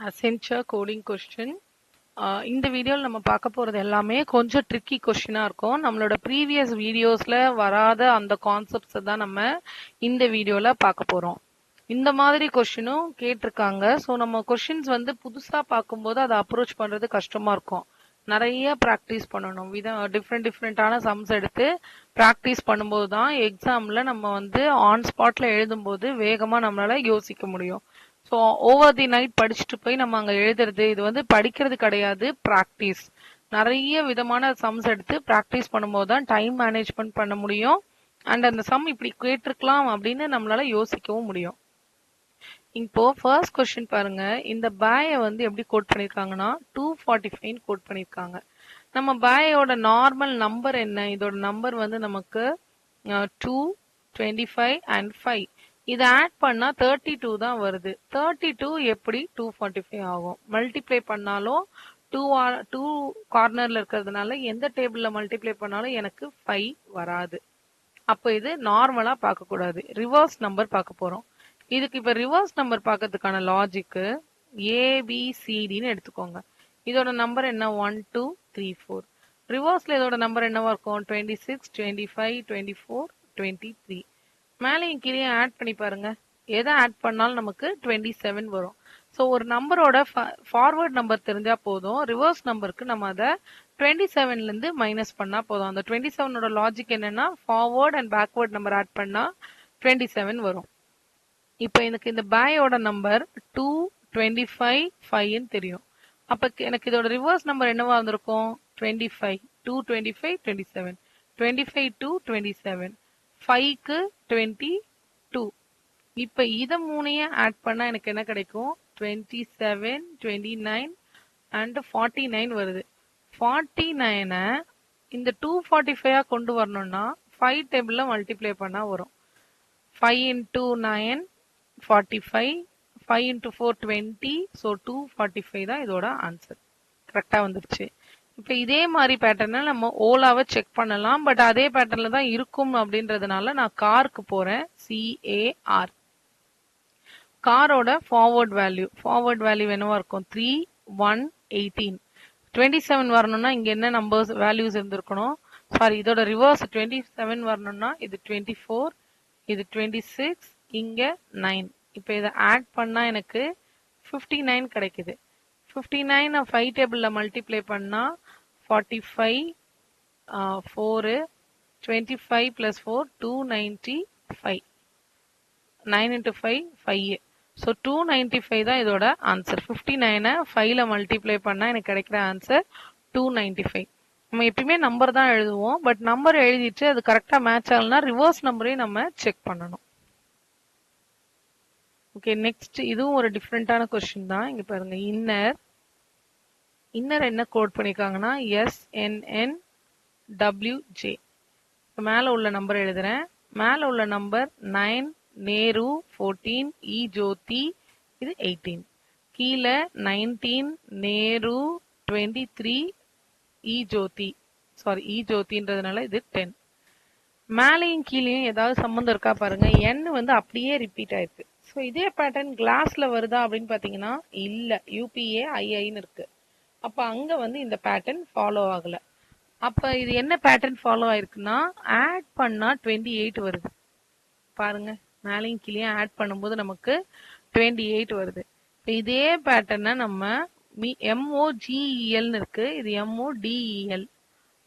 Accenture coding question. இந்த வீடியோவில் நம்ம பார்க்க போகிறது எல்லாமே கொஞ்சம் ட்ரிக்கி கொஸ்டினாக இருக்கும். நம்மளோட ப்ரீவியஸ் வீடியோஸில் வராத அந்த கான்செப்ட்ஸை தான் நம்ம இந்த வீடியோவில் பார்க்க போகிறோம். இந்த மாதிரி கொஸ்டினும் கேட்டிருக்காங்க. ஸோ நம்ம கொஸ்டின்ஸ் வந்து புதுசாக பார்க்கும்போது அதை அப்ரோச் பண்ணுறது கஷ்டமாக இருக்கும். நிறைய ப்ராக்டிஸ் பண்ணணும். டிஃப்ரெண்டான சம்ஸ் எடுத்து ப்ராக்டிஸ் பண்ணும்போது தான் எக்ஸாமில் நம்ம வந்து ஆன் ஸ்பாட்டில் எழுதும்போது வேகமாக நம்மளால் யோசிக்க முடியும். ஸோ ஓவர் தி நைட் படிச்சுட்டு போய் நம்ம அங்கே எழுதுறது இது வந்து படிக்கிறது கிடையாது, ப்ராக்டிஸ். நிறைய விதமான சம்ஸ் எடுத்து ப்ராக்டிஸ் பண்ணும்போது தான் டைம் மேனேஜ்மெண்ட் பண்ண முடியும். அண்ட் அந்த சம் இப்படி கேட்டிருக்கலாம் அப்படின்னு நம்மளால யோசிக்கவும் முடியும். இப்போ ஃபர்ஸ்ட் கொஸ்டின் பாருங்க. இந்த பேயை வந்து எப்படி கோட் பண்ணியிருக்காங்கன்னா 245 கோட் பண்ணியிருக்காங்க. நம்ம பேயோட நார்மல் நம்பர் என்ன? இதோட நம்பர் வந்து நமக்கு 2, 25 அண்ட் 5. இதை ஆட் பண்ணா 32 தான் வருது. 32 எப்படி 245 ஆகும்? மல்டிப்ளை பண்ணாலும் 2 கார்னர்ல இருக்கிறதுனால எந்த டேபிள்ல மல்டிப்ளை பண்ணாலும் எனக்கு 5 வராது. அப்போ இது நார்மலா பார்க்க கூடாது, ரிவர்ஸ் நம்பர் பார்க்க போறோம். இதுக்கு இப்ப ரிவர்ஸ் நம்பர் பார்க்கறதுக்கான லாஜிக்கு ஏபிசிடின்னு எடுத்துக்கோங்க. இதோட நம்பர் என்ன? 1, 2, 3, 4. ரிவர்ஸ்ல இதோட நம்பர் என்னவா இருக்கும்? 26, 25, 24, 23. மேலேயும் கீழே ஆட் பண்ணி பாருங்க. எதை ஆட் பண்ணாலும் நமக்கு 27 வரும். ஸோ ஒரு நம்பரோட ஃபார்வர்ட் நம்பர் தெரிஞ்சா போதும். ரிவர்ஸ் நம்பருக்கு நம்ம அதை 27லேருந்து மைனஸ் பண்ணா போதும். அந்த 27ஓட லாஜிக் என்னன்னா forward and backward number add பண்ணா 27 வரும். இப்போ எனக்கு இந்த பேயோட நம்பர் 2, 25, 5ன்னு தெரியும். அப்போ எனக்கு இதோட ரிவர்ஸ் நம்பர் என்னவா இருந்திருக்கும்? 25, 2, 25, 27, 25 to 27, 5க்கு 22. இப்போ இதை மூணையும் ஆட் பண்ணா எனக்கு என்ன கிடைக்கும்? 27, 29 அண்ட் 49 வருது. 49 இந்த 245 கொண்டு வரணும்னா 5 டேபிள்ல மல்டிப்ளை பண்ணா வரும். 5 into 9, 45, 5 into 4, 20. ஸோ 245 தான் இதோட ஆன்சர். கரெக்டாக வந்துருச்சு. இப்போ இதே மாதிரி பேட்டர்னை நம்ம ஓலாவை செக் பண்ணலாம். பட் அதே பேட்டர்ல தான் இருக்கும் அப்படின்றதுனால நான் காருக்கு போறேன். CAR. காரோட ஃபார்வர்ட் வேல்யூ என்னவா இருக்கும்? 3, 1, 18. 27 வரணும்னா இங்க என்ன நம்பர்ஸ் வேல்யூஸ் இருந்திருக்கணும்? சாரி, இதோட ரிவர்ஸ் 27 வரணும்னா இது 24, இது 26, இங்க 9. இப்போ இதை ஆட் பண்ணா எனக்கு 59 கிடைக்குது. 59 5 டேபிள்ல மல்டிப்ளை பண்ணா 45, 4, 25 plus 4, 295. 9 into 5, 5. ஸோ 295 தான் இதோட ஆன்சர். 59 5ல மல்டிப்ளை பண்ணா எனக்கு கிடைக்கிற ஆன்சர் 295. நம்ம எப்பயுமே நம்பர் தான் எழுதுவோம். பட் நம்பர் எழுதிட்டு அது கரெக்டா மேட்ச் ஆகலனா ரிவர்ஸ் நம்பரையும் நம்ம செக் பண்ணணும். ஓகே, நெக்ஸ்ட் இதுவும் ஒரு டிஃப்ரெண்டான கொஸ்டின் தான். இங்க பாருங்க. இன்னர் என்ன கோட் பண்ணிருக்காங்கன்னா SNNWJ. மேல உள்ள நம்பர் எழுதுறேன். மேல உள்ள நம்பர் 9, நேரு 14, ஜோதி இது 18. கீழே 19, நேரு 23, ஜோதின்றதுனால இது 10. மேலையும் கீழேயும் ஏதாவது சம்மந்தம் இருக்கா பாருங்க. n வந்து அப்படியே ரிப்பீட் ஆயிருக்கு. ஸோ இதே பேட்டர்ன் கிளாஸ்ல வருதா அப்படின்னு பாத்தீங்கன்னா இல்ல. UPAIIன்னு இருக்கு. அப்ப அங்க வந்து இந்த பேட்டர்ன் ஃபாலோ ஆகல. அப்ப இது என்ன பேட்டர்ன் ஃபாலோ ஆயிருக்குன்னா ஆட் பண்ணா 28 வருது. பாருங்க, மேலையும் கீழேயும் ஆட் பண்ணும்போது நமக்கு 28 வருது. இதே பேட்டர்னை நம்ம MOGELன்னு இருக்கு, இது MODEL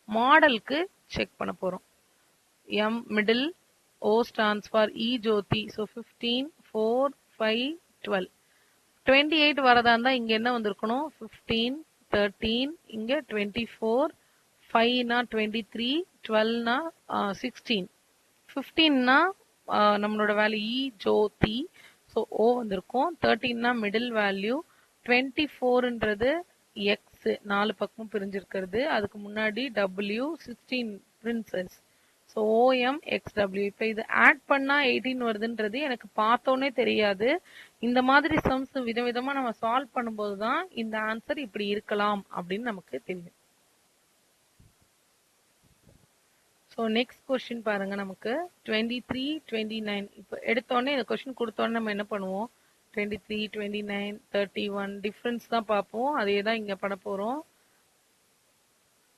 மாடலுக்கு செக் பண்ண போறோம். M middle, O stands for Jothi. So 15, 4, 5, 12. 28 வரதா இருந்தா இங்க என்ன வந்திருக்கணும்? 15, 13, இங்க 24, 5னா 23, 12னா 16. 15னா நம்மளோட வேல்யூ ஜோதி. ஸோ O வந்திருக்கும். 13னா மிடில் வேல்யூ. 24ன்றது எக்ஸ், 4 பக்கமும் பிரிஞ்சிருக்கிறது. அதுக்கு முன்னாடி W, 16 பிரின்சஸ். So OMXW. இப்போ இது ஆட் பண்ணா 18 வருதுன்றது எனக்கு பார்த்தோன்னே தெரியாது. இந்த மாதிரி சம்ஸ் விதவிதமா நம்ம சால்வ் பண்ணும்போது தான் இந்த ஆன்சர் இப்படி இருக்கலாம் அப்படின்னு நமக்கு தெரியும். ஸோ நெக்ஸ்ட் கொஸ்டின் பாருங்க. நமக்கு 23, 29. இப்போ எடுத்தோடனே இந்த கொஸ்டின் கொடுத்தோடனே நம்ம என்ன பண்ணுவோம்? 23, 29, 31 டிஃபரன்ஸ் தான் பார்ப்போம். அதே தான் இங்க பண்ண போறோம்.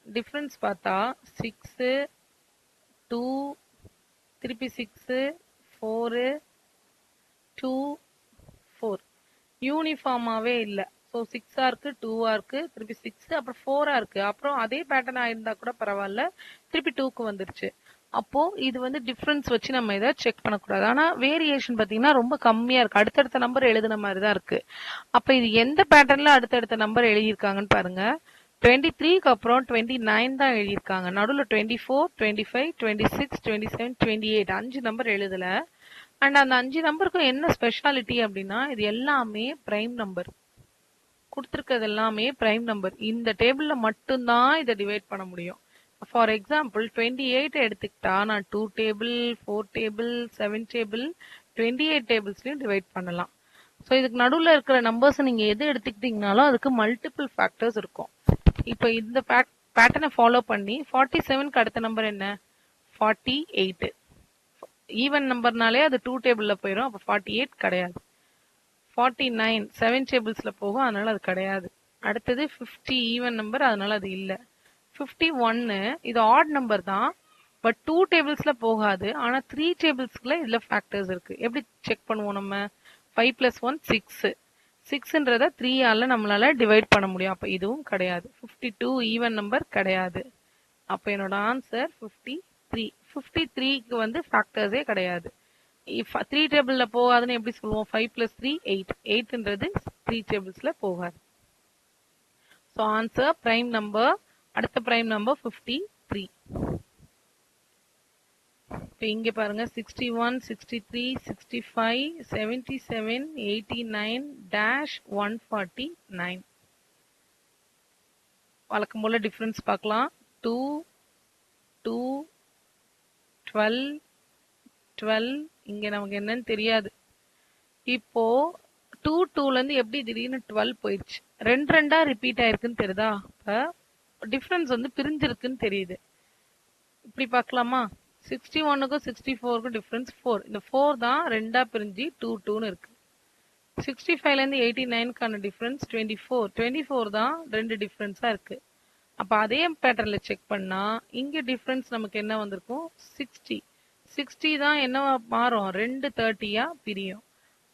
டிஃபரன்ஸ் பார்த்தா 6, 2, திருப்பி 6, 4, 2, 4 யூனிஃபார்மாவே இல்ல. ஸோ 6ஆ இருக்கு, 2ஆ இருக்கு, திருப்பி 6 அப்புறம் 4ஆ இருக்கு. அப்புறம் அதே பேட்டர்ன் ஆயிருந்தா கூட பரவாயில்ல, திருப்பி 2க்கு வந்துருச்சு. அப்போ இது வந்து டிஃபரன்ஸ் வச்சு நம்ம இதை செக் பண்ணக்கூடாது. ஆனா வேரியேஷன் பாத்தீங்கன்னா ரொம்ப கம்மியா இருக்கு. அடுத்தடுத்த நம்பர் எழுதுன மாதிரி தான் இருக்கு. அப்ப இது எந்த பேட்டர்ன்ல அடுத்தடுத்த நம்பர் எழுதியிருக்காங்கன்னு பாருங்க. 23க்கு அப்புறம் 29 தான் எழுதியிருக்காங்க. நடுவில் 24, 25, 26, 27, 28 5 நம்பர் எழுதல. அண்ட் அந்த 5 நம்பருக்கும் என்ன ஸ்பெஷாலிட்டி அப்படின்னா இது எல்லாமே பிரைம் நம்பர். கொடுத்துருக்கிறது எல்லாமே பிரைம் நம்பர். இந்த டேபிள்ல மட்டும்தான் இதை டிவைட் பண்ண முடியும். ஃபார் எக்ஸாம்பிள் 28 எடுத்துக்கிட்டா நான் 2 டேபிள், 4 டேபிள், 7 டேபிள், 28 டேபிள்ஸ்லயும் டிவைட் பண்ணலாம். ஸோ இதுக்கு நடுவில் இருக்கிற நம்பர்ஸ் நீங்க எது எடுத்துக்கிட்டீங்கனாலும் அதுக்கு மல்டிபிள் ஃபேக்டர்ஸ் இருக்கும். இப்போ இந்த பேட்டர்னை ஃபாலோ பண்ணி 47க்கு அடுத்த நம்பர் என்ன? 48. ஈவன் நம்பர்னாலே அது 2 டேபிள்ல போயிடும். அப்போ 48 கிடையாது. 49 7 டேபிள்ஸ்ல போகும், அதனால அது கிடையாது. அடுத்தது 50 ஈவன் நம்பர், அதனால அது இல்ல. 51 இது ஆட் நம்பர் தான், பட் 2 டேபிள்ஸ்ல போகாது. ஆனா 3 டேபிள்ஸ்க்குள்ள இதுல ஃபேக்டர்ஸ் இருக்கு. எப்படி செக் பண்ணுவோம் நம்ம? 5 + 1 6. 6ன்றத 3ஆல நம்மளால டிவைட் பண்ண முடியும். அப்ப இதுவும் கிடையாது. 52 ஈவன் நம்பர் கிடையாது. அப்ப என்னோட ஆன்சர் 53. 53க்கு வந்து ஃபேக்டர்ஸே கிடையாது. 3 டேபிள்ல போகாதுன்னு எப்படி சொல்லுவோம்? 5 + 3 8. 8ன்றது 3 டேபிள்ஸ்ல போகாது. So answer prime number. அடுத்த பிரைம் நம்பர் 53. இப்போ இங்க பாருங்க 61, 63, 65, 77, 89, -149. வழக்கம் போல டிஃபரன்ஸ் பார்க்கலாம். 2, 2, 12, 12. இங்க நமக்கு என்னன்னு தெரியாது. இப்போ 2, 2ல இருந்து எப்படி திடீர்னு 12 போயிடுச்சு? 2 2ஆ ரிப்பீட் ஆயிருக்குன்னு தெரியுதா? அப்ப டிஃபரன்ஸ் வந்து பிரிஞ்சிருக்குன்னு தெரியுது. இப்படி பார்க்கலாமா? 61க்கும் 64க்கும் டிஃபரன்ஸ் 4. இந்த 4 தான் 2ஆ பிரிஞ்சு 2, 2ன்னு இருக்கு. 65ல இருந்து 89க்கான டிஃபரன்ஸ் 24. 24 தான் 2 டிஃபரன்ஸா இருக்கு. அப்ப அதே பேட்டர்ன்ல செக் பண்ணா இங்க டிஃபரன்ஸ் நமக்கு என்ன வந்திருக்கும்? 60. 60 தான் என்ன மாறும்? 2 30ஆ பிரியும்.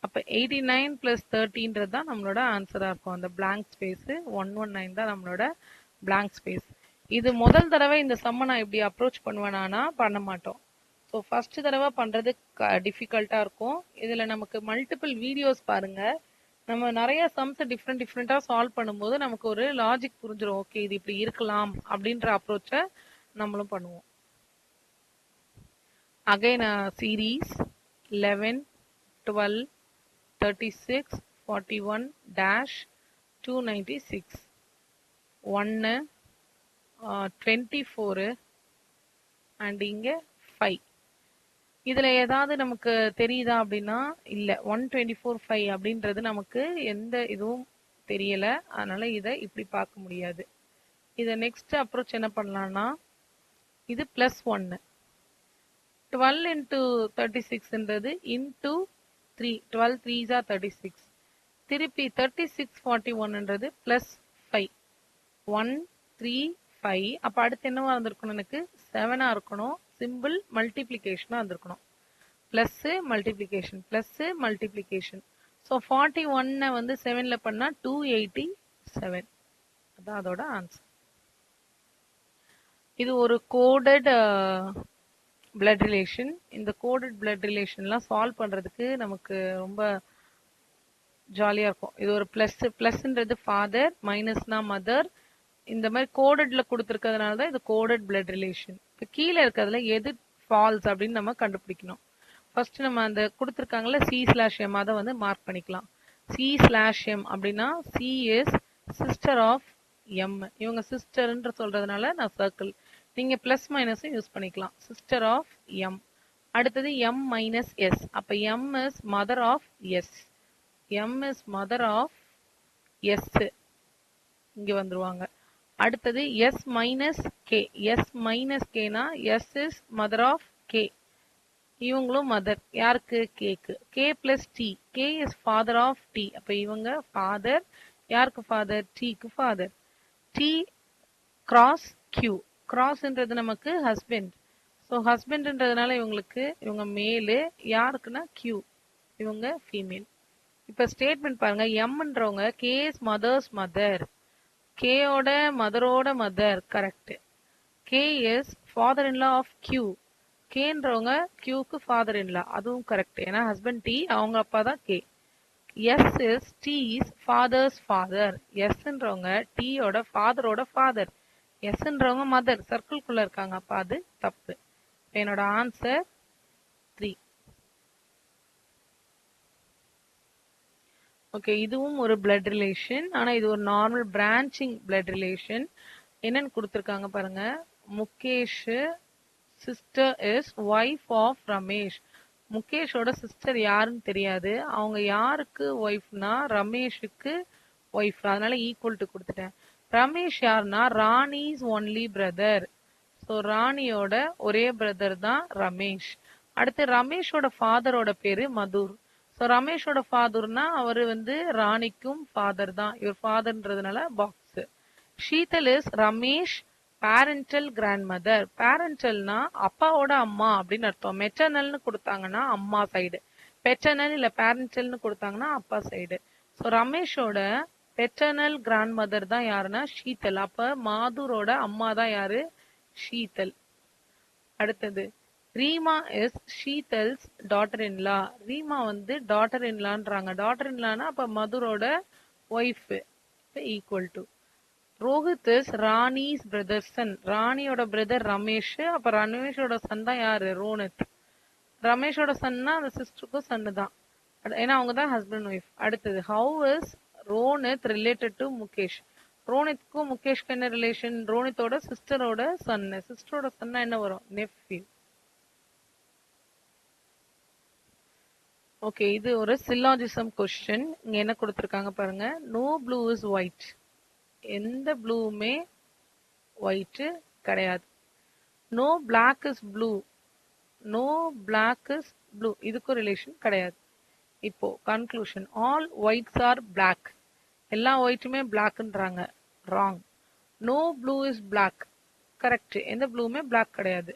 அப்ப 89 + 30ன்றது தான் நம்மளோட ஆன்சரா இருக்கும். அந்த blank ஸ்பேஸ் 119 தான் நம்மளோட blank ஸ்பேஸ். இது முதல் தடவை இந்த சம்ம நான் இப்படி அப்ரோச் பண்ணுவேனா? பண்ண மாட்டோம். ஸோ ஃபர்ஸ்ட் தடவை பண்றது டிஃபிகல்ட்டா இருக்கும். இதுல நமக்கு மல்டிபிள் வீடியோஸ் பாருங்க. நம்ம நிறைய சம்ஸ் டிஃப்ரெண்டா சால்வ் பண்ணும்போது நமக்கு ஒரு லாஜிக் புரிஞ்சிடும். ஓகே, இது இப்படி இருக்கலாம் அப்படின்ற அப்ரோச்சை நம்மளும் பண்ணுவோம். அகைன் சீரீஸ் 11, 12, 36, 41, -296, 1, 24 அண்ட் இங்க 5. இதுல ஏதாவது நமக்கு தெரியுதா அப்படின்னா இல்ல. 124, 5 அப்படின்றது நமக்கு எந்த இதுவும் தெரியல. அதனால இதை இப்படி பார்க்க முடியாது. இதை நெக்ஸ்ட் அப்ரோச் என்ன பண்ணலாம்னா, இது +1. 12 × 36ன்றது into 3. 12 3s are 36. திருப்பி 36 41ன்றது +5. 1 3 5. அப்ப அடுத்து என்னவா இருந்திருக்கணும்? எனக்கு 7ஆ இருக்கணும். சிம்பிள் மல்டிப்ளிகேஷனா இருந்திருக்கணும். Plus multiplication plus multiplication. So 41 வந்து 7ல பண்ணா 287. அதான் அதோட ஆன்சர். இது ஒரு கோடட் பிளட் ரிலேஷன். இந்த கோடட் பிளட் ரிலேஷன்லாம் சால்வ் பண்றதுக்கு நமக்கு ரொம்ப ஜாலியா இருக்கும். இது ஒரு பிளஸ்ன்றது ஃபாதர், மைனஸ்னா மதர். இந்த மாதிரி கோடட்ல கொடுத்துருக்கிறதுனால தான் இது கோடட் பிளட் ரிலேஷன். இப்போ கீழே இருக்கிறதுல எது ஃபால்ஸ் அப்படின்னு நம்ம கண்டுபிடிக்கணும். ஃபர்ஸ்ட் நம்ம அந்த கொடுத்துருக்காங்கல்ல C/M, அதை வந்து மார்க் பண்ணிக்கலாம். C/M அப்படின்னா C is sister of M. இவங்க சிஸ்டர்ன்ற சொல்றதுனால நான் சர்க்கிள். நீங்க பிளஸ் மைனஸும் யூஸ் பண்ணிக்கலாம். Sister of M. அடுத்தது M-S. அப்ப M is mother of S. M is mother of S. இங்க வந்துருவாங்க. அடுத்தது S-K. S-Kனா S is mother of K. இவங்களும் மதர். யாருக்கு? கேக்கு. K plus D. K is father of D. அப்ப இவங்க ஃபாதர். யாருக்கு ஃபாதர்? டீக்கு ஃபாதர். D cross Q. கிராஸ்ன்றது நமக்கு ஹஸ்பண்ட். ஸோ ஹஸ்பண்ட்ன்றதுனால இவங்க மேலு. யாருக்குன்னா கியூ, இவங்க ஃபீமேல். இப்ப ஸ்டேட்மெண்ட் பாருங்க. எம்ன்றவங்க கேஸ் மதர்ஸ் மதர். கேயோட மதரோட mother correct. K is father in law of Q. கேன்றவங்க கியூக்கு ஃபாதர் இன் லா, அதுவும் கரெக்ட். ஏன்னா ஹஸ்பண்ட் டி, அவங்க அப்பா தான் K. S is D's father's father. எஸ்ன்றவங்க டீயோட ஃபாதரோட ஃபாதர். எஸ்ன்றவங்க மதர், சர்க்கிள்குள்ள இருக்காங்க, அப்ப அது தப்பு. என்னோட ஆன்சர் 3. ஓகே, இதுவும் ஒரு பிளட் ரிலேஷன். ஆனா இது ஒரு நார்மல் பிரான்ச்சிங் பிளட் ரிலேஷன். என்னன்னு கொடுத்துருக்காங்க பாருங்க. Mukesh sister is wife of Ramesh. முகேஷோட சிஸ்டர் யாருன்னு தெரியாது. அவங்க யாருக்கு ஒய்ஃப்னா ரமேஷுக்கு ஒய்ஃப். அதனால ஈக்குவல் டு கொடுத்துட்டேன். ரமேஷ் யாருன்னா ராணிஸ் ஒன்லி பிரதர். ஸோ ராணியோட ஒரே பிரதர் தான் ரமேஷ். அடுத்து ரமேஷோட ஃபாதரோட பேரு மதுர். ஸோ ரமேஷோட ஃபாதர்னா அவரு ராணிக்கும் ஃபாதர் தான். இவர் ஃபாதர்ன்றதுனால box. Sheetal is Ramesh parental grandmother. பேரண்டல்னா அப்பாவோட அம்மா அப்படின்னு அர்த்தம். மெட்டர்னல்னு கொடுத்தாங்கன்னா அம்மா சைடு, பெட்டர்னல் இல்ல பேரண்டல்னு கொடுத்தாங்கன்னா அப்பா சைடு. ஸோ ரமேஷோட பெட்டர்னல் கிராண்ட் மதர் தான் யாருன்னா ஷீதல். அப்ப மாதுரோட அம்மா தான் யாரு? ஷீதல். அடுத்தது Reema is Sheetal's daughter in law. Reema daughter in லான்றாங்க. டாட்டர் இன் லானா அப்ப மதுரோட wife. Equal to Rohit is Rani's brother son. ராணியோட பிரதர் ரமேஷ். அப்ப ரமேஷோட சன் தான் யாரு? ரோனித். ரமேஷோட சன்னா அந்த சிஸ்டருக்கும் சன்னு தான், ஏன்னா அவங்க தான் ஹஸ்பண்ட் ஒய்ஃப். அடுத்தது how is Ronit related to Mukesh. ரோனித்க்கும் முகேஷ்க்கு என்ன ரிலேஷன்? ரோனித்தோட சிஸ்டரோட சன்னு. சிஸ்டரோட சன்னா என்ன வரும்? நெஃப்யூ. ஓகே, இது ஒரு சில்லாஜிசம் கொஸ்டின். இங்க என்ன கொடுத்திருக்காங்க பாருங்க. No blue is white. எந்த ப்ளூவுமே ஒயிட் கிடையாது. No black is blue. No black is blue, இதுக்கும் ரிலேஷன் கிடையாது. இப்போ conclusion. All whites are black. எல்லா ஒயிட்டுமே பிளாக்ன்றாங்க. Wrong. No blue is black correct. எந்த ப்ளூவுமே பிளாக் கிடையாது.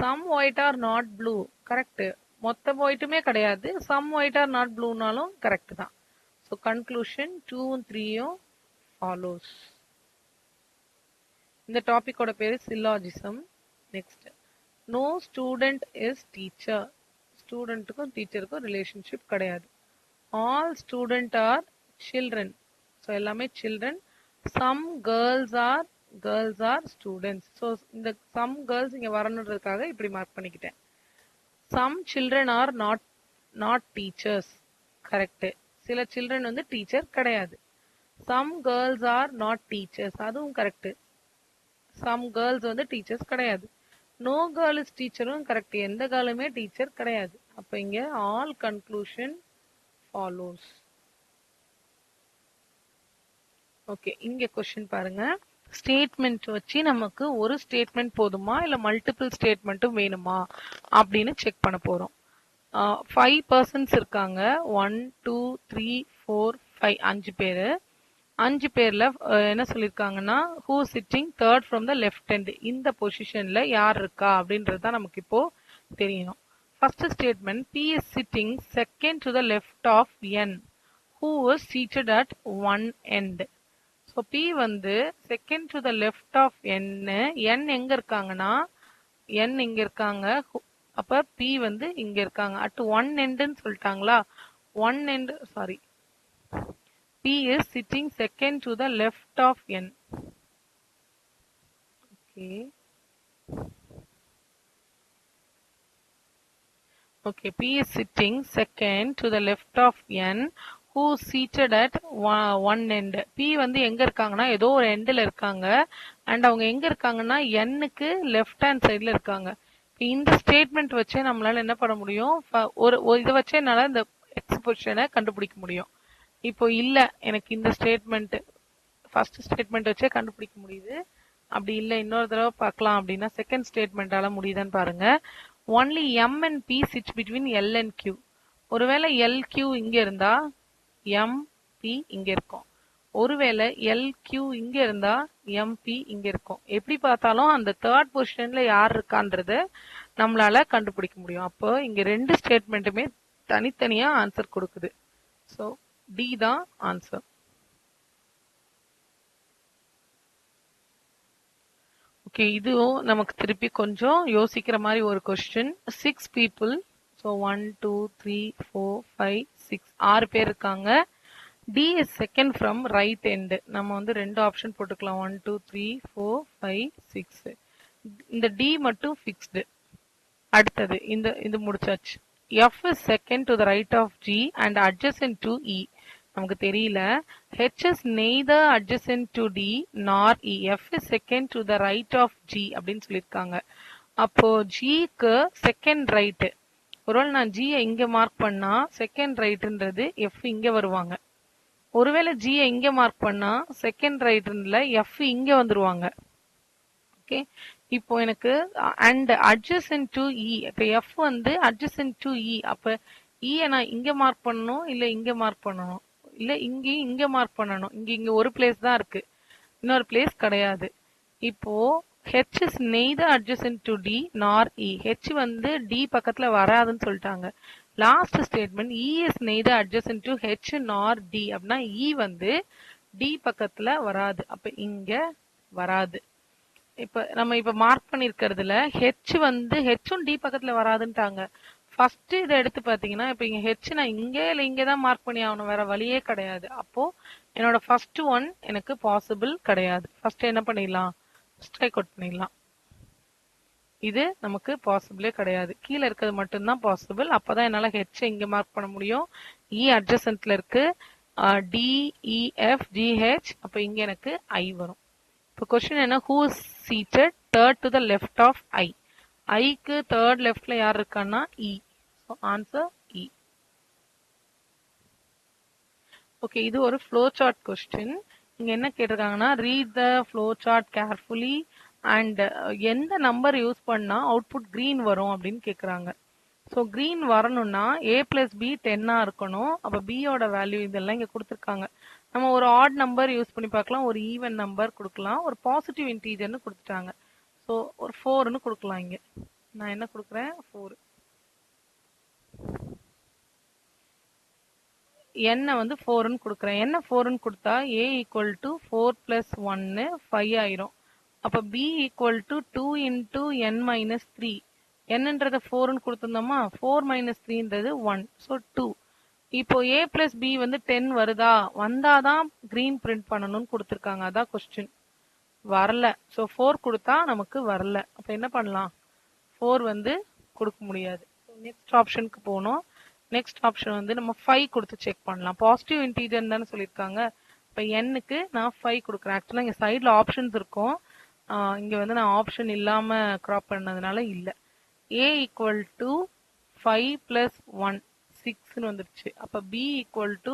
Some white are not blue correct. மொத்த ஒயிட்டுமே கிடையாது. சம் ஒயிட் ஆர் நாட் ப்ளூனாலும் கரெக்ட் தான். So conclusion 2 3 follows. இந்த டாபிக்கோட பேரு syllogism. Next, no student is teacher. ஸ்டூடெண்ட்டுக்கும் டீச்சருக்கும் ரிலேஷன்ஷிப் கிடையாது. All student are children. So எல்லாமே children. Some girls are students. So இந்த சம் கேர்ள்ஸ் இங்க வரணுன்றதுக்காக இப்படி மார்க் பண்ணிக்கிட்டேன். Some children are not teachers correct. சில சில்ட்ரன் டீச்சர் கிடையாது. Some girls are not teachers, அதுவும் கரெக்ட். சம் கேர்ள்ஸ் டீச்சர்ஸ் கிடையாது. நோ கேர்ள் இஸ் டீச்சரும் கரெக்ட். எந்த கேர்ளுமே டீச்சர் கிடையாது. அப்ப இங்க ஆல் கன்க்ளூஷன் ஃபாலோஸ். ஓகே, இங்க கொஸ்டின் பாருங்க. ஸ்டேட்மெண்ட் வச்சு நமக்கு ஒரு ஸ்டேட்மெண்ட் போதுமா இல்ல மல்டிபிள் ஸ்டேட்மெண்ட்டும் வேணுமா அப்படின்னு செக் பண்ண போறோம். 5 persons இருக்காங்க. 1 2 3 4 5 5 பேரு. 5 பேர்ல என்ன சொல்லிருக்காங்கன்னா who sitting third from the left hand. இந்த பொசிஷன்ல யார் இருக்கா அப்படின்றது தான் நமக்கு இப்போ தெரியணும். First statement, B is sitting second to the left of N who is seated at one end. So B second to the left of N. N எங்க இருக்காங்கன்னா என் இங்க இருக்காங்க. அப்ப பி இங்க இருக்காங்க. அட் ஒன் எண்ட்னு சொல்லிட்டாங்களா? One end sorry. P is sitting second to the left of N. Okay, P is sitting second to the left of N who is seated at one end. P எங்க இருக்காங்கன்னா ஏதோ ஒரு எண்ட்ல இருக்காங்க. And அவங்க எங்க இருக்காங்கன்னா N-க்கு லெஃப்ட் ஹேண்ட் சைடுல இருக்காங்க. இந்த ஸ்டேட்மெண்ட் வச்சே நம்மளால என்ன பண்ண முடியும்? இதை வச்சே என்னால இந்த எக்ஸ்பிரஷனை கண்டுபிடிக்க முடியும். இப்போ இல்ல எனக்கு இந்த ஸ்டேட்மெண்ட் ஃபர்ஸ்ட் ஸ்டேட்மெண்ட் வச்சே கண்டுபிடிக்க முடியுது. அப்படி இல்ல இன்னொரு தடவை பார்க்கலாம் அப்படின்னா செகண்ட் ஸ்டேட்மெண்டால முடியுதான்னு பாருங்க. Only M and P sits between L and Q. ஒருவேளை எல் கியூ இங்க இருந்தா எம் பி இங்க இருக்கும். ஒருவேளை எல் கியூ இங்க இருந்தா எம் பி இங்க இருக்கும். எப்படி பார்த்தாலும் அந்த தேர்ட் பொசிஷன்ல யார் இருக்கான்றத நம்மளால கண்டுபிடிக்க முடியும். அப்போ இங்க ரெண்டு ஸ்டேட்மெண்ட்டுமே தனித்தனியா ஆன்சர் கொடுக்குது. ஸோ டி தான் ஆன்சர். ஓகே, இதுவும் நமக்கு திருப்பி கொஞ்சம் யோசிக்கிற மாதிரி ஒரு கொஸ்டின். 6 people. ஸோ 1 2 3 4 5 6 6 பேர் இருக்காங்க. T is second from right end. நம்ம வந்து ரெண்டு ஆப்ஷன் போட்டுக்கலாம், 1 2 3 4 5 6. இந்த டி மட்டும் ஃபிக்ஸ்டு. அடுத்தது இது முடிச்சாச்சு. F is second to the right of G and adjacent to E. நமக்கு தெரியல. H is neither adjacent to D nor E. F is second to the right of G அப்படின்னு சொல்லியிருக்காங்க. அப்போ Gக்கு செகண்ட் ரைட். ஒருவேளை நான் G இங்க mark பண்ணா second ரைட்ன்றது F இங்க வருவாங்க. ஒருவேளை G இங்க மார்க் பண்ணா செகண்ட் ரைட்ல F இங்க வந்துருவாங்க. ஓகே, இப்போ எனக்கு அண்ட் adjacent to E. இப்போ F வந்து adjacent to E. அப்ப E நான் இங்க மார்க் பண்ணணும் இல்ல இங்க மார்க் பண்ணணும்? இல்ல இங்கேயும் இங்க மார்க் பண்ணணும். இங்க ஒரு பிளேஸ் தான் இருக்கு, இன்னொரு பிளேஸ் கிடையாது. இப்போ H is neither adjacent to D nor E. H வந்து D பக்கத்துல வராதுன்னு சொல்லிட்டாங்க. Last statement E is neither adjacent to H nor D அப்படின்னா E வந்து D பக்கத்துல வராது. அப்ப இங்க வராது. இப்ப மார்க் பண்ணிருக்கிறதுல H வந்து Hம் D பக்கத்துல வராதுன்ட்டாங்க. ஃபர்ஸ்ட் இதை எடுத்து பாத்தீங்கன்னா இப்ப இங்க ஹெச் நான் இங்க இல்ல இங்கதான் மார்க் பண்ணி ஆகணும், வேற வழியே கிடையாது. அப்போ என்னோட ஃபர்ஸ்ட் ஒன் எனக்கு பாசிபிள் கிடையாது. ஃபர்ஸ்ட் என்ன பண்ணிடலாம், ஸ்ட்ரைக் அவுட் பண்ணிடலாம். இது நமக்கு பாசிபிளே கிடையாது. கீழே இருக்கிறது மட்டும்தான் பாசிபிள். அப்பதான் என்னால ஹெச் இங்க மார்க் பண்ண முடியும். இ அட்ஜசன்ட்ல இருக்கு, DEFGH. அப்ப இங்க எனக்கு ஐ வரும். இப்போ கொஸ்டின் என்ன, who is seated third to the left of I. ஐக்கு தேர்ட் லெஃப்ட்ல யார் இருக்கான்னா E. So answer E. Okay, இது ஒரு ஃப்ளோ சார்ட் கொஸ்டின். இங்க என்ன கேட்டிருக்காங்கன்னா, read the flow chart carefully and எந்த நம்பர் யூஸ் பண்ணா அவுட்புட் கிரீன் வரும் அப்படின்னு கேக்குறாங்க. ஸோ கிரீன் வரணும்னா A+B 10 இருக்கணும். அப்ப பியோட வேல்யூ இதெல்லாம் இங்க கொடுத்துருக்காங்க. நம்ம ஒரு ஆட் நம்பர் யூஸ் பண்ணி பார்க்கலாம், ஒரு ஈவன் நம்பர் கொடுக்கலாம், ஒரு பாசிட்டிவ் இன்டீஜர்னு கொடுத்துட்டாங்க. ஸோ ஒரு 4ன்னு கொடுக்கலாம். இங்க நான் என்ன கொடுக்குறேன், 4. என்ன வந்து 4ன்னு கொடுக்குறேன். என்ன 4ன்னு கொடுத்தா A = 4 + 1 5 ஆயிரும். அப்ப B = 2 × n - 3. என்னன்றத 4ன்னு கொடுத்திருந்தோமா, 4 - 3ன்றது 1. ஸோ 2. இப்போ A+B வந்து 10 வருதா, வந்தாதான் கிரீன் பிரிண்ட் பண்ணணும்னு கொடுத்துருக்காங்க. அதான் கொஸ்டின். வரல. ஸோ 4 கொடுத்தா நமக்கு வரல. அப்ப என்ன பண்ணலாம், 4 வந்து கொடுக்க முடியாது. நெக்ஸ்ட் ஆப்ஷனுக்கு போகணும். நெக்ஸ்ட் ஆப்ஷன் வந்து நம்ம 5 கொடுத்து செக் பண்ணலாம். பாசிட்டிவ் இன்டீஜர் தானே சொல்லியிருக்காங்க. இப்போ n-க்கு நான் 5 கொடுக்குறேன். ஆக்சுவலாக இங்கே சைடில் ஆப்ஷன்ஸ் இருக்கும், இங்கே வந்து நான் ஆப்ஷன் இல்லாமல் க்ராப் பண்ணதுனால இல்லை. A = 5 + 1 6ன்னு வந்துருச்சு. அப்போ B =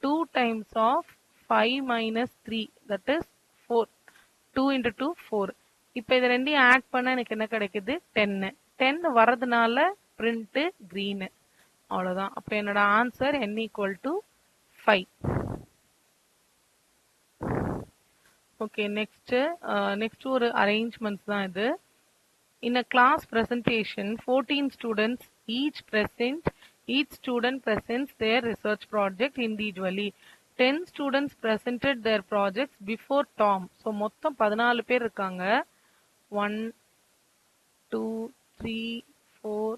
2 times of 5 - 3 that is 4. 2 × 2 4. இப்போ இது ரெண்டையும் ஆட் பண்ண எனக்கு என்ன கிடைக்குது, 10. 10 வரதுனால பிரிண்ட் கிரீன். அவ்வளவுதான். அப்ப என்னோட ஆன்சர் n = 5. ஓகே, நெக்ஸ்ட் ஒரு அரேஞ்ச்மெண்ட்ஸ் தான் இது. In a class presentation, 14 students each student presents their research project individually. 10 students presented their projects before Tom. So மொத்தம் 14 பேர் இருக்காங்க. 1 2 3 4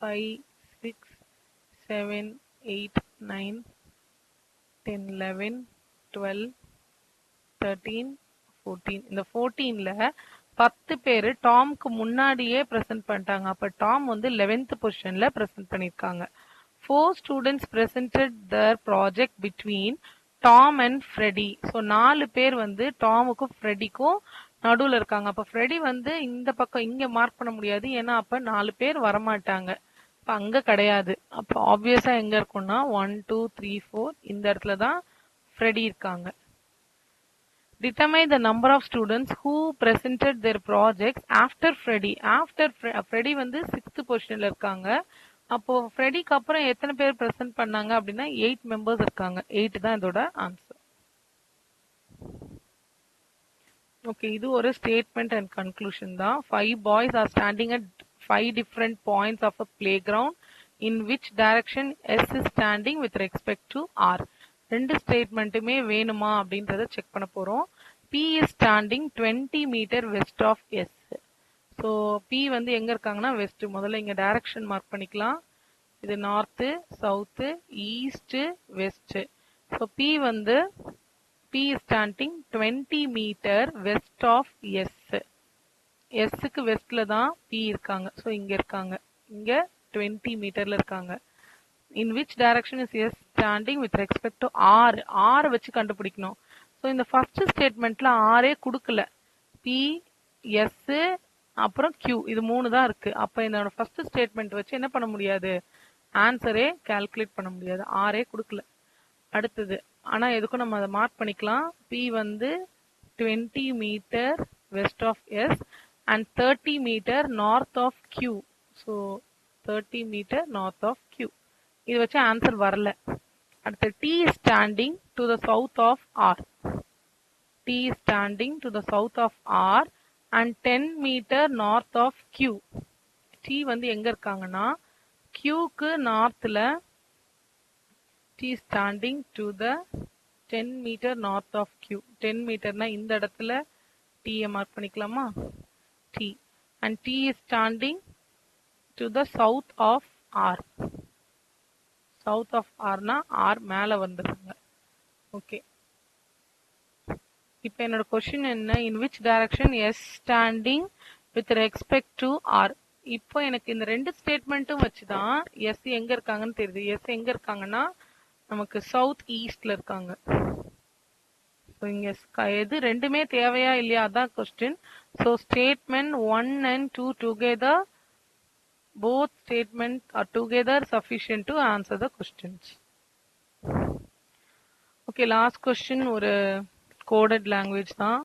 5 6 7 8 9 10 11 12 13 14. இந்த 14ல 10 பேரு டாம்க்கு முன்னாடியே பிரசன்ட் பண்ணிட்டாங்க. அப்ப டாம் வந்து 11th பொசிஷன்ல பிரசன்ட் பண்ணிருக்காங்க. 4 students presented their project between Tom and Freddy. So 4 பேர் வந்து டாமுக்கும் ஃப்ரெடிக்கும் நடுவுல இருக்காங்க. அப்ப ஃப்ரெடி வந்து இந்த பக்கம் இங்க மார்க் பண்ண முடியாது, ஏன்னா அப்ப 4 பேர் வரமாட்டாங்க. அப்ப அங்க கிடையாது. அப்ப ஆப்வியஸா எங்க இருக்கும்னா 1 2 3 4 இந்த இடத்துல தான் ஃப்ரெடி இருக்காங்க. Determine the number of students who presented their projects after Freddy. After Freddy வந்து 6th பொசிஷன்ல இருக்காங்க. அப்போ ஃப்ரெடிக்கு அப்புறம் எத்தனை பேர் பிரசன்ட் பண்ணாங்க அப்படின்னா 8 மெம்பர்ஸ் இருக்காங்க. 8 தான் இதோட ஆன்சர். ஓகே, இது ஒரு ஸ்டேட்மெண்ட் அண்ட் கன்க்ளூஷன் தான். 5 boys are standing at 5 different points of a playground. In which direction S is standing with respect to R? ரெண்டு ஸ்டேட்மெண்ட்டுமே வேணுமா அப்படின்றத செக் பண்ண போறோம். P is standing 20 metre west of S. So P வந்து எங்க இருக்காங்கன்னா west. முதல்ல இங்க டைரக்ஷன் மார்க் பண்ணிக்கலாம். இது north, south, east, west. So P வந்து P is standing 20 metre west of S. எஸ்க்கு வெஸ்ட்ல தான் P இருக்காங்க. ஸோ இங்க இருக்காங்க. இங்க 20 மீட்டர்ல இருக்காங்க. In which direction is S standing with respect to R? R வச்சு கண்டுபிடிக்கணும். ஸோ இந்த ஃபர்ஸ்ட் ஸ்டேட்மெண்ட்ல ஆரே கொடுக்கல. P, S, அப்புறம் Q, இது 3 தான் இருக்கு. அப்ப இந்த ஃபர்ஸ்ட் ஸ்டேட்மெண்ட் வச்சு என்ன பண்ண முடியாது, ஆன்சரே கால்குலேட் பண்ண முடியாது. ஆரே கொடுக்கல. அடுத்தது ஆனா எதுக்கும் நம்ம அதை மார்க் பண்ணிக்கலாம். P வந்து 20 metre west of S and 30 metre north of Q. So 30 metre north of Q. இது வச்சு ஆன்சர் வரல. அடுத்து T is standing to the south of R. T is standing to the south of R and 10 metre north of Q. T வந்து எங்க இருக்காங்கன்னா Qக்கு நார்த்ல T is standing to the 10 metre north of Q. 10 மீட்டர்னா இந்த இடத்துல T mark பண்ணிக்கலாமா, T. And T is standing to the south of R. சவுத் ஆஃப் ஆர்னா ஆர் மேல வந்துருங்க. ஓகே, இப்போ என்னோட கொஸ்டின் என்ன, in which direction S standing with respect to R. இப்போ எனக்கு இந்த ரெண்டு ஸ்டேட்மெண்ட்டும் வச்சுதான் எஸ் எங்க இருக்காங்கன்னு தெரியுது. எஸ் எங்க இருக்காங்கன்னா நமக்கு சவுத் ஈஸ்ட்ல இருக்காங்க. இங்க எது ரெண்டுமே தேவையா இல்லையா அதான் question. So statement 1 and 2 together, both statements are together sufficient to answer the questions. Okay, last question ஒரு coded language தான்.